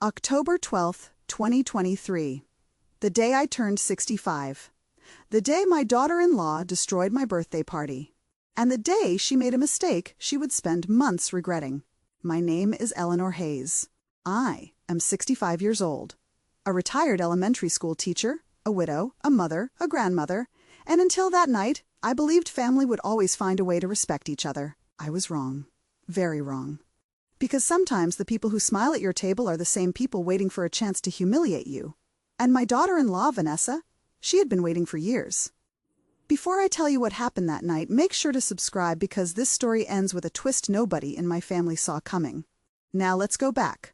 October 12th, 2023. The day I turned 65. The day my daughter-in-law destroyed my birthday party. And the day she made a mistake she would spend months regretting. My name is Eleanor Hayes. I am 65 years old. A retired elementary school teacher, a widow, a mother, a grandmother, and until that night, I believed family would always find a way to respect each other. I was wrong. Very wrong. Because sometimes the people who smile at your table are the same people waiting for a chance to humiliate you. And my daughter-in-law, Vanessa, she had been waiting for years. Before I tell you what happened that night, make sure to subscribe because this story ends with a twist nobody in my family saw coming. Now let's go back.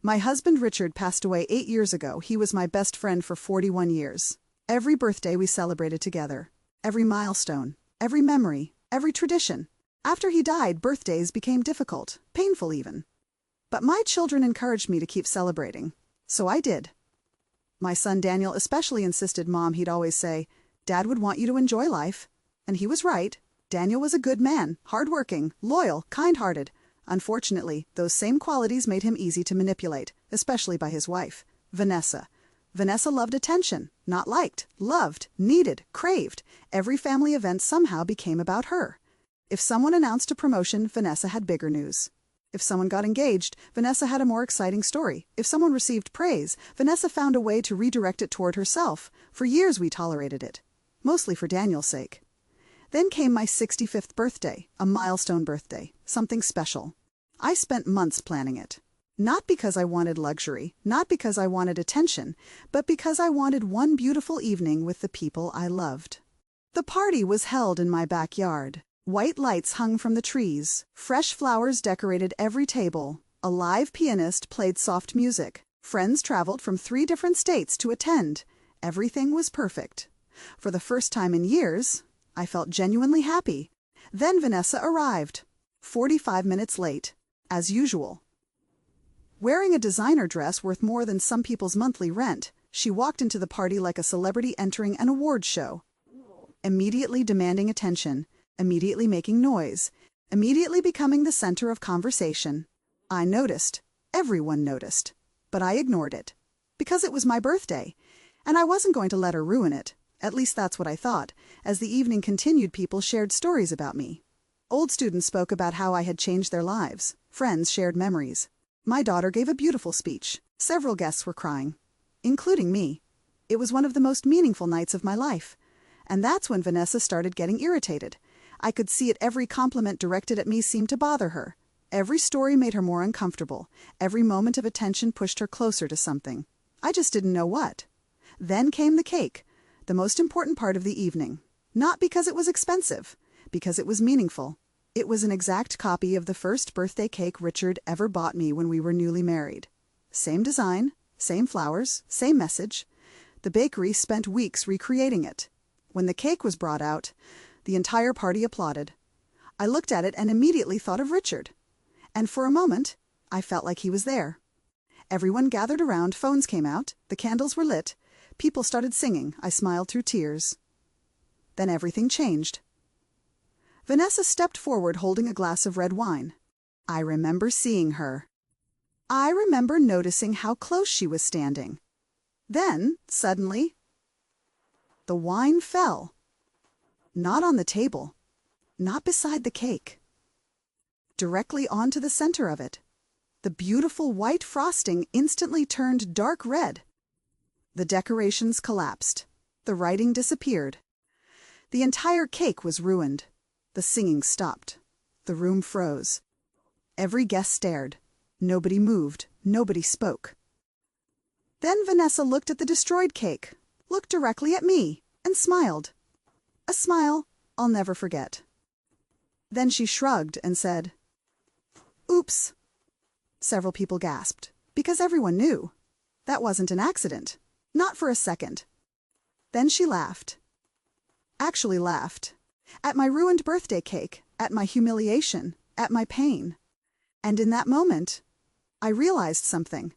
My husband Richard passed away 8 years ago. He was my best friend for 41 years. Every birthday we celebrated together. Every milestone, every memory, every tradition. After he died, birthdays became difficult, painful even. But my children encouraged me to keep celebrating, so I did. My son Daniel especially insisted he'd always say, "Dad would want you to enjoy life." And he was right. Daniel was a good man, hardworking, loyal, kind-hearted. Unfortunately, those same qualities made him easy to manipulate, especially by his wife, Vanessa. Vanessa loved attention, not liked, loved, needed, craved. Every family event somehow became about her. If someone announced a promotion, Vanessa had bigger news. If someone got engaged, Vanessa had a more exciting story. If someone received praise, Vanessa found a way to redirect it toward herself. For years we tolerated it, mostly for Daniel's sake. Then came my 65th birthday, a milestone birthday, something special. I spent months planning it. Not because I wanted luxury, not because I wanted attention, but because I wanted one beautiful evening with the people I loved. The party was held in my backyard. White lights hung from the trees, fresh flowers decorated every table, a live pianist played soft music, friends traveled from 3 different states to attend. Everything was perfect. For the first time in years, I felt genuinely happy. Then Vanessa arrived, 45 minutes late, as usual. Wearing a designer dress worth more than some people's monthly rent, she walked into the party like a celebrity entering an awards show, immediately demanding attention. Immediately making noise, immediately becoming the center of conversation. I noticed. Everyone noticed. But I ignored it. Because it was my birthday. And I wasn't going to let her ruin it. At least that's what I thought. As the evening continued, people shared stories about me. Old students spoke about how I had changed their lives. Friends shared memories. My daughter gave a beautiful speech. Several guests were crying, including me. It was one of the most meaningful nights of my life. And that's when Vanessa started getting irritated. I could see it. Every compliment directed at me seemed to bother her. Every story made her more uncomfortable. Every moment of attention pushed her closer to something. I just didn't know what. Then came the cake, the most important part of the evening. Not because it was expensive, because it was meaningful. It was an exact copy of the first birthday cake Richard ever bought me when we were newly married. Same design, same flowers, same message. The bakery spent weeks recreating it. When the cake was brought out, the entire party applauded. I looked at it and immediately thought of Richard. And for a moment, I felt like he was there. Everyone gathered around, phones came out, the candles were lit, people started singing. I smiled through tears. Then everything changed. Vanessa stepped forward holding a glass of red wine. I remember seeing her. I remember noticing how close she was standing. Then, suddenly, the wine fell. Not on the table, not beside the cake. Directly onto the center of it. The beautiful white frosting instantly turned dark red. The decorations collapsed. The writing disappeared. The entire cake was ruined. The singing stopped. The room froze. Every guest stared. Nobody moved. Nobody spoke. Then Vanessa looked at the destroyed cake, looked directly at me, and smiled. A smile I'll never forget. Then she shrugged and said, "Oops." Several people gasped, because everyone knew. That wasn't an accident. Not for a second. Then she laughed. Actually laughed. At my ruined birthday cake, at my humiliation, at my pain. And in that moment, I realized something.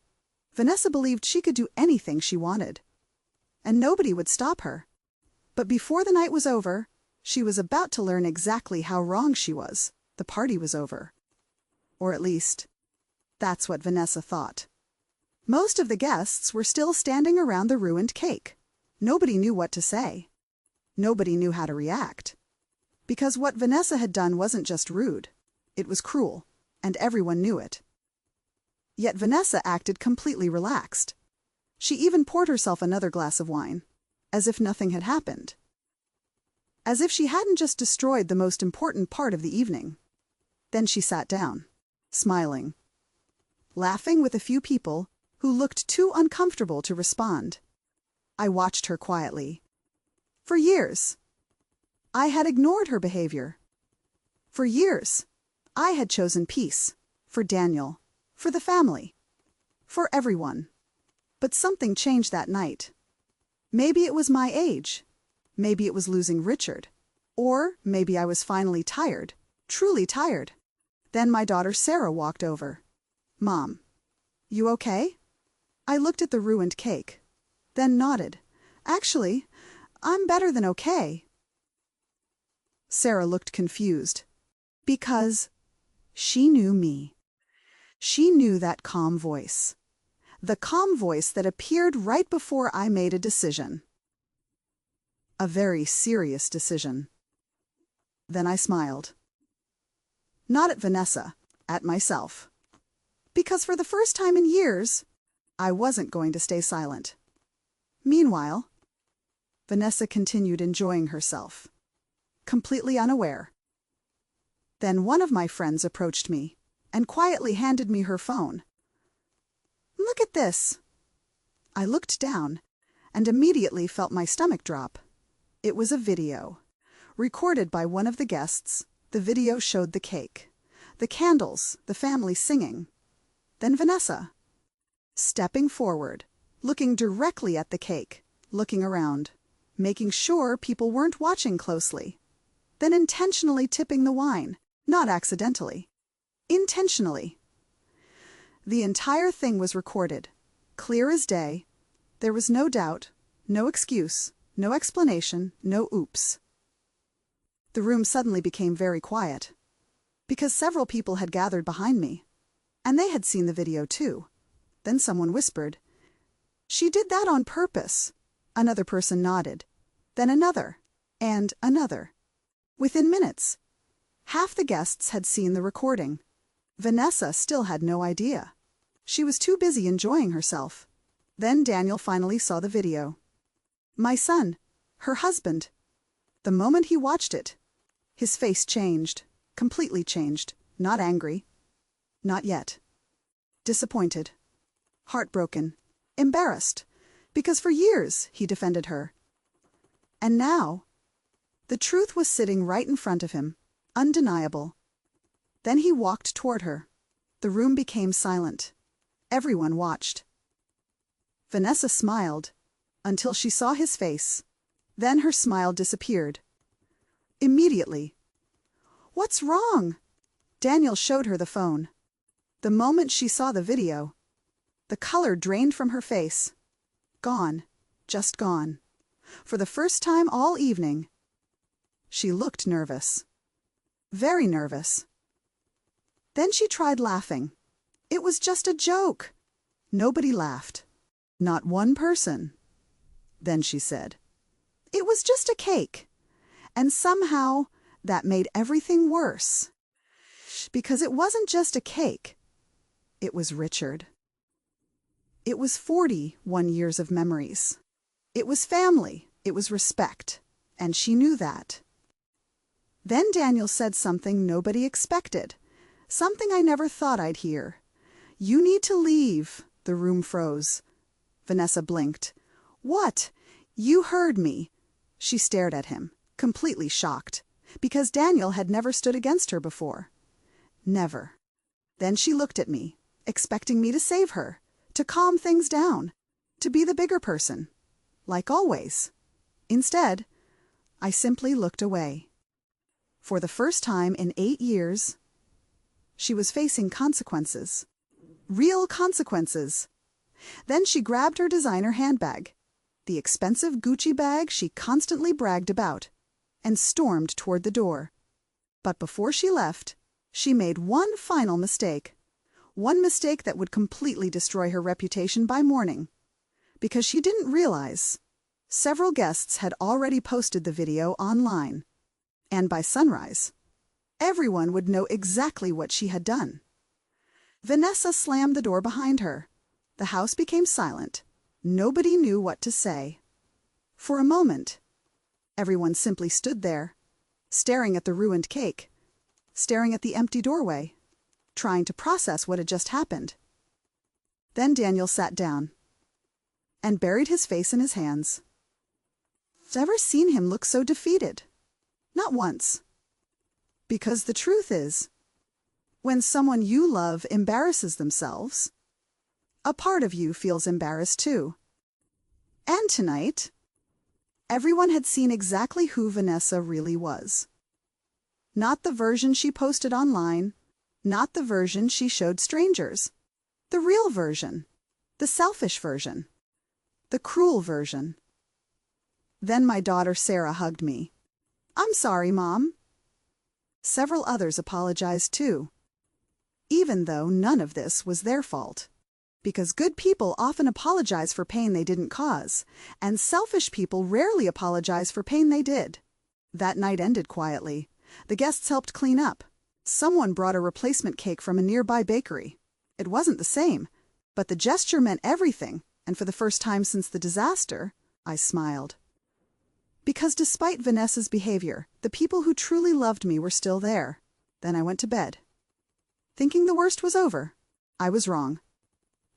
Vanessa believed she could do anything she wanted. And nobody would stop her. But before the night was over, she was about to learn exactly how wrong she was. The party was over. Or at least, that's what Vanessa thought. Most of the guests were still standing around the ruined cake. Nobody knew what to say. Nobody knew how to react. Because what Vanessa had done wasn't just rude. It was cruel, and everyone knew it. Yet Vanessa acted completely relaxed. She even poured herself another glass of wine, as if nothing had happened. As if she hadn't just destroyed the most important part of the evening. Then she sat down, smiling, laughing with a few people who looked too uncomfortable to respond. I watched her quietly. For years, I had ignored her behavior. For years, I had chosen peace, for Daniel, for the family, for everyone. But something changed that night. Maybe it was my age. Maybe it was losing Richard. Or maybe I was finally tired, truly tired. Then my daughter Sarah walked over. "Mom, you okay?" I looked at the ruined cake, then nodded. "Actually, I'm better than okay." Sarah looked confused. Because she knew me. She knew that calm voice. The calm voice that appeared right before I made a decision. A very serious decision. Then I smiled. Not at Vanessa, at myself. Because for the first time in years, I wasn't going to stay silent. Meanwhile, Vanessa continued enjoying herself, completely unaware. Then one of my friends approached me and quietly handed me her phone. "Look at this." I looked down and immediately felt my stomach drop. It was a video, recorded by one of the guests. The video showed the cake, the candles, the family singing. Then Vanessa, stepping forward, looking directly at the cake, looking around, making sure people weren't watching closely. Then intentionally tipping the wine, not accidentally. Intentionally. The entire thing was recorded, clear as day. There was no doubt, no excuse, no explanation, no oops. The room suddenly became very quiet, because several people had gathered behind me, and they had seen the video too. Then someone whispered, "She did that on purpose." Another person nodded, then another, and another. Within minutes, half the guests had seen the recording. Vanessa still had no idea. She was too busy enjoying herself. Then Daniel finally saw the video. My son, her husband. The moment he watched it, his face changed, completely changed. Not angry. Not yet. Disappointed. Heartbroken. Embarrassed. Because for years he defended her. And now, the truth was sitting right in front of him, undeniable. Then he walked toward her. The room became silent. Everyone watched. Vanessa smiled until she saw his face. Then her smile disappeared. Immediately. "What's wrong?" Daniel showed her the phone. The moment she saw the video, the color drained from her face. Gone. Just gone. For the first time all evening, she looked nervous. Very nervous. Then she tried laughing. It was just a joke. Nobody laughed. Not one person. Then she said, "It was just a cake." And somehow that made everything worse. Because it wasn't just a cake. It was Richard. It was 41 years of memories. It was family. It was respect. And she knew that. Then Daniel said something nobody expected. Something I never thought I'd hear. "You need to leave." The room froze. Vanessa blinked. "What? You heard me." She stared at him, completely shocked, because Daniel had never stood against her before. Never. Then she looked at me, expecting me to save her, to calm things down, to be the bigger person, like always. Instead, I simply looked away. For the first time in 8 years, she was facing consequences. Real consequences. Then she grabbed her designer handbag, the expensive Gucci bag she constantly bragged about, and stormed toward the door. But before she left, she made one final mistake. One mistake that would completely destroy her reputation by morning. Because she didn't realize several guests had already posted the video online. And by sunrise, everyone would know exactly what she had done. Vanessa slammed the door behind her. The house became silent. Nobody knew what to say. For a moment, everyone simply stood there, staring at the ruined cake, staring at the empty doorway, trying to process what had just happened. Then Daniel sat down and buried his face in his hands. I've never seen him look so defeated. Not once. Because the truth is, when someone you love embarrasses themselves, a part of you feels embarrassed too. And tonight, everyone had seen exactly who Vanessa really was. Not the version she posted online, not the version she showed strangers. The real version, the selfish version, the cruel version. Then my daughter Sarah hugged me. "I'm sorry, Mom." Several others apologized too, even though none of this was their fault. Because good people often apologize for pain they didn't cause, and selfish people rarely apologize for pain they did. That night ended quietly. The guests helped clean up. Someone brought a replacement cake from a nearby bakery. It wasn't the same, but the gesture meant everything, and for the first time since the disaster, I smiled. Because despite Vanessa's behavior, the people who truly loved me were still there. Then I went to bed. Thinking the worst was over, I was wrong.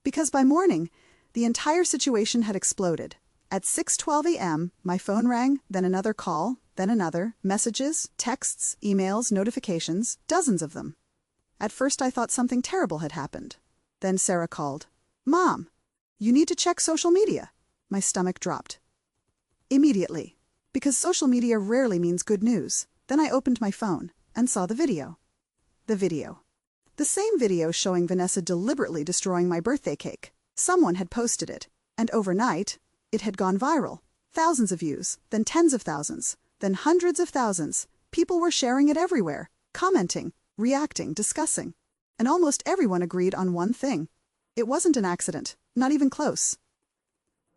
Because by morning, the entire situation had exploded. At 6:12 a.m., my phone rang, then another call, then another, messages, texts, emails, notifications, dozens of them. At first I thought something terrible had happened. Then Sarah called. "Mom, you need to check social media." My stomach dropped. Immediately, because social media rarely means good news. Then I opened my phone and saw the video. The video. The same video showing Vanessa deliberately destroying my birthday cake. Someone had posted it, and overnight, it had gone viral. Thousands of views, then tens of thousands, then hundreds of thousands. People were sharing it everywhere, commenting, reacting, discussing. And almost everyone agreed on one thing. It wasn't an accident, not even close.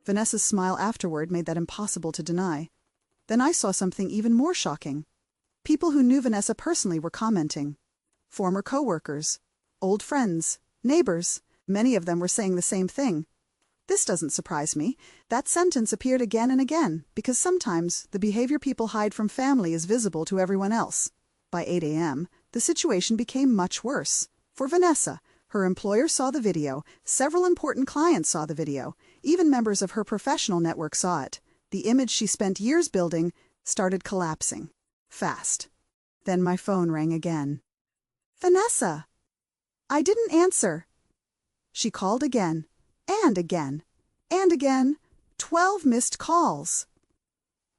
Vanessa's smile afterward made that impossible to deny. Then I saw something even more shocking. People who knew Vanessa personally were commenting. Former co-workers, old friends, neighbors, many of them were saying the same thing. This doesn't surprise me. That sentence appeared again and again, because sometimes the behavior people hide from family is visible to everyone else. By 8 a.m., the situation became much worse. For Vanessa, her employer saw the video, several important clients saw the video, even members of her professional network saw it. The image she spent years building started collapsing. Fast. Then my phone rang again. "Vanessa!" I didn't answer. She called again, and again, and again. 12 missed calls.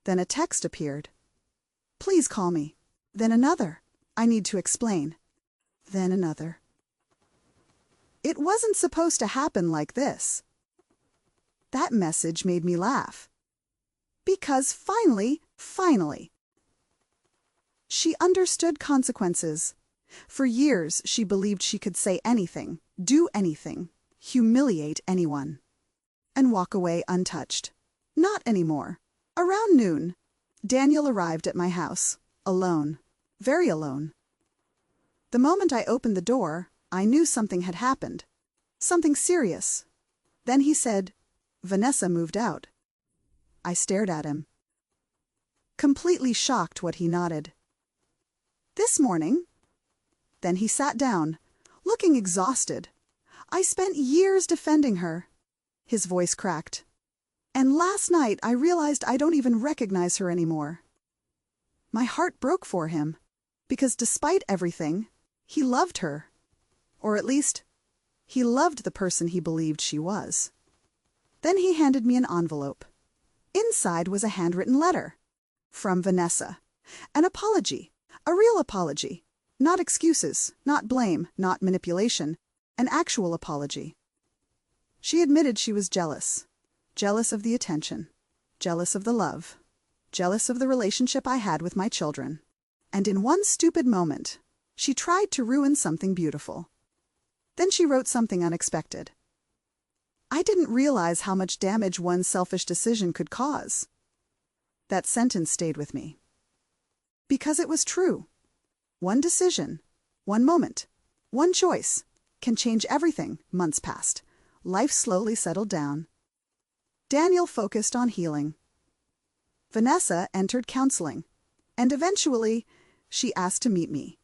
Then a text appeared. "Please call me." Then another. "I need to explain." Then another. It wasn't supposed to happen like this. That message made me laugh. Because finally, she understood consequences. For years, she believed she could say anything, do anything, humiliate anyone, and walk away untouched. Not anymore. Around noon, Daniel arrived at my house, alone, very alone. The moment I opened the door, I knew something had happened, something serious. Then he said, "Vanessa moved out." I stared at him. Completely shocked what he nodded. "This morning." Then he sat down, looking exhausted. "I spent years defending her." His voice cracked. "And last night I realized I don't even recognize her anymore." My heart broke for him, because despite everything, he loved her. Or at least, he loved the person he believed she was. Then he handed me an envelope. Inside was a handwritten letter. From Vanessa. An apology. A real apology. Not excuses, not blame, not manipulation. An actual apology. She admitted she was jealous. Jealous of the attention. Jealous of the love. Jealous of the relationship I had with my children. And in one stupid moment, she tried to ruin something beautiful. Then she wrote something unexpected. I didn't realize how much damage one selfish decision could cause. That sentence stayed with me. Because it was true. One decision, one moment, one choice can change everything. Months passed. Life slowly settled down. Daniel focused on healing. Vanessa entered counseling. And eventually, she asked to meet me.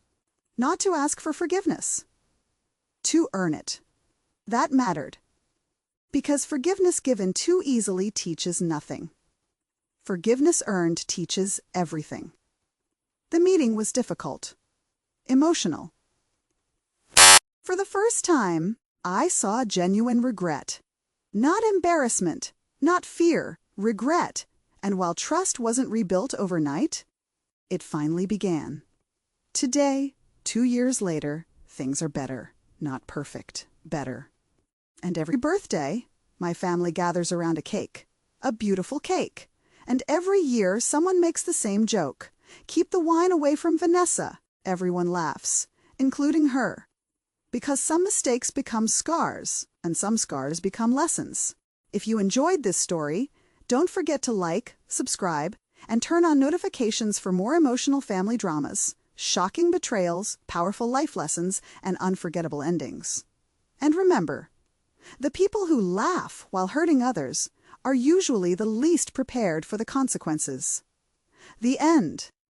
Not to ask for forgiveness. To earn it. That mattered. Because forgiveness given too easily teaches nothing. Forgiveness earned teaches everything. The meeting was difficult. Emotional. For the first time, I saw genuine regret. Not embarrassment, not fear, regret. And while trust wasn't rebuilt overnight, it finally began. Today, 2 years later, things are better. Not perfect, better. And every birthday, my family gathers around a cake. A beautiful cake. And every year, someone makes the same joke. Keep the wine away from Vanessa. Everyone laughs, including her. Because some mistakes become scars, and some scars become lessons. If you enjoyed this story, don't forget to like, subscribe, and turn on notifications for more emotional family dramas, shocking betrayals, powerful life lessons, and unforgettable endings. And remember, the people who laugh while hurting others are usually the least prepared for the consequences. The end.